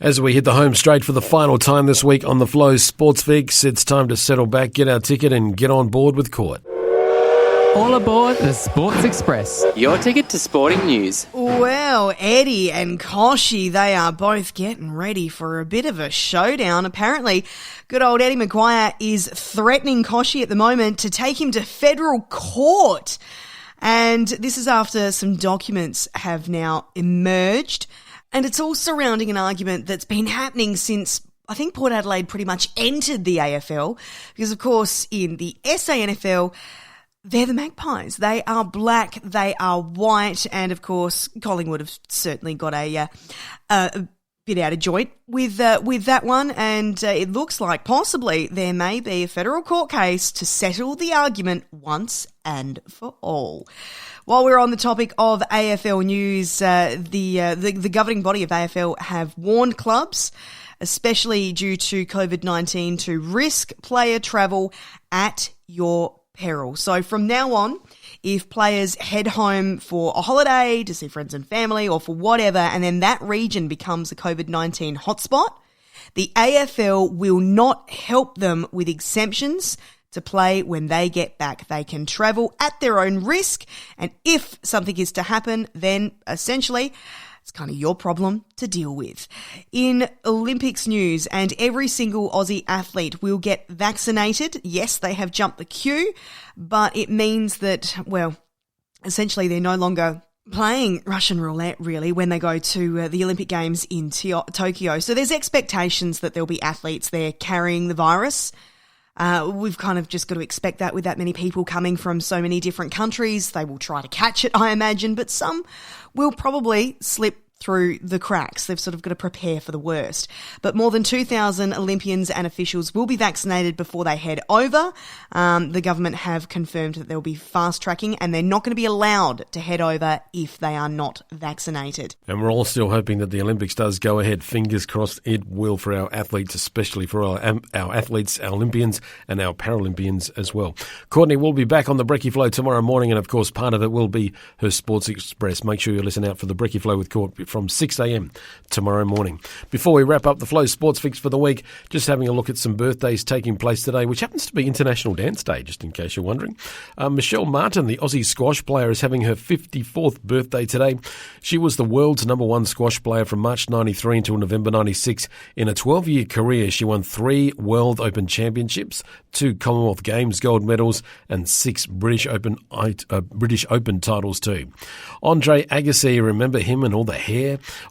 As we hit the home straight for the final time this week on the Flow Sports Fix, it's time to settle back, get our ticket and get on board with court. All aboard the Sports Express, your ticket to sporting news. Well, Eddie and Kochie, they are both getting ready for a bit of a showdown. Apparently, good old Eddie McGuire is threatening Kochie at the moment to take him to federal court. And this is after some documents have now emerged. And it's all surrounding an argument that's been happening since, I think, Port Adelaide pretty much entered the AFL. Because, of course, in the SANFL, they're the Magpies. They are black, they are white, and, of course, Collingwood have certainly got a bit out of joint with that one. And it looks like possibly there may be a federal court case to settle the argument once and for all. While we're on the topic of AFL news, the governing body of AFL have warned clubs, especially due to COVID-19, to risk player travel at your peril. So from now on, if players head home for a holiday, to see friends and family, or for whatever, and then that region becomes a COVID-19 hotspot, the AFL will not help them with exemptions to play when they get back. They can travel at their own risk, and if something is to happen, then essentially it's kind of your problem to deal with. In Olympics news, and every single Aussie athlete will get vaccinated. Yes, they have jumped the queue, but it means that, well, essentially they're no longer playing Russian roulette, really, when they go to the Olympic Games in Tokyo. So there's expectations that there'll be athletes there carrying the virus. We've kind of just got to expect that with that many people coming from so many different countries. They will try to catch it, I imagine, but some will probably slip through the cracks. They've sort of got to prepare for the worst. But more than 2,000 Olympians and officials will be vaccinated before they head over. The government have confirmed that there will be fast tracking, and they're not going to be allowed to head over if they are not vaccinated. And we're all still hoping that the Olympics does go ahead. Fingers crossed it will for our athletes, especially for our athletes, our Olympians and our Paralympians as well. Courtney will be back on the Brekkie Flow tomorrow morning, and of course part of it will be her Sports Express. Make sure you listen out for the Brekkie Flow with Court from 6 a.m. tomorrow morning. Before we wrap up the Flow Sports Fix for the week, just having a look at some birthdays taking place today, which happens to be International Dance Day, just in case you're wondering. Michelle Martin, the Aussie squash player, is having her 54th birthday today. She was the world's number one squash player from March 93 until November 96. In a 12-year career, she won 3 World Open Championships, 2 Commonwealth Games gold medals, and 6 British Open titles too. Andre Agassi, remember him and all the hair?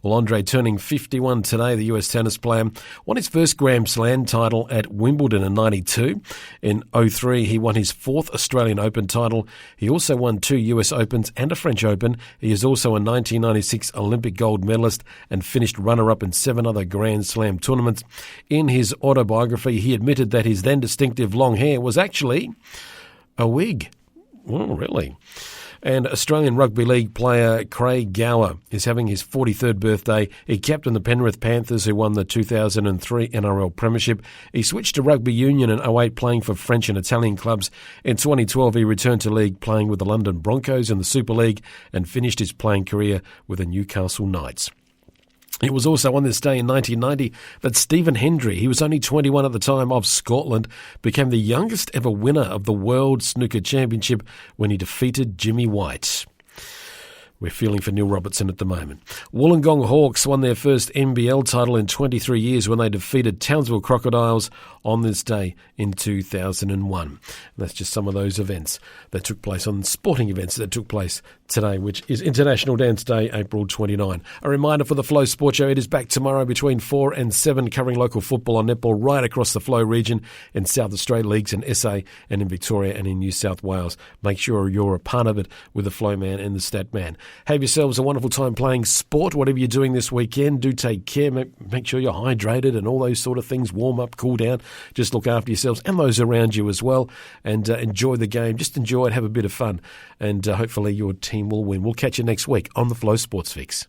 Well, Andre turning 51 today, the US tennis player, won his first Grand Slam title at Wimbledon in 92. In 03, he won his 4th Australian Open title. He also won 2 US Opens and a French Open. He is also a 1996 Olympic gold medalist and finished runner-up in 7 other Grand Slam tournaments. In his autobiography, he admitted that his then distinctive long hair was actually a wig. Oh, really? And Australian Rugby League player Craig Gower is having his 43rd birthday. He captained the Penrith Panthers, who won the 2003 NRL Premiership. He switched to rugby union in 08, playing for French and Italian clubs. In 2012, he returned to league, playing with the London Broncos in the Super League, and finished his playing career with the Newcastle Knights. It was also on this day in 1990 that Stephen Hendry, he was only 21 at the time, of Scotland, became the youngest ever winner of the World Snooker Championship when he defeated Jimmy White. We're feeling for Neil Robertson at the moment. Wollongong Hawks won their first NBL title in 23 years when they defeated Townsville Crocodiles on this day in 2001. And that's just some of those events that took place, on sporting events that took place today, which is International Dance Day, April 29. A reminder for the Flow Sports Show, it is back tomorrow between 4 and 7, covering local football on netball right across the Flow region in South Australia leagues in SA and in Victoria and in New South Wales. Make sure you're a part of it with the Flow Man and the Stat Man. Have yourselves a wonderful time playing sport, whatever you're doing this weekend. Do take care. Make sure you're hydrated and all those sort of things. Warm up, cool down. Just look after yourselves and those around you as well. And enjoy the game. Just enjoy it. Have a bit of fun. And hopefully your team will win. We'll catch you next week on the Flow Sports Fix.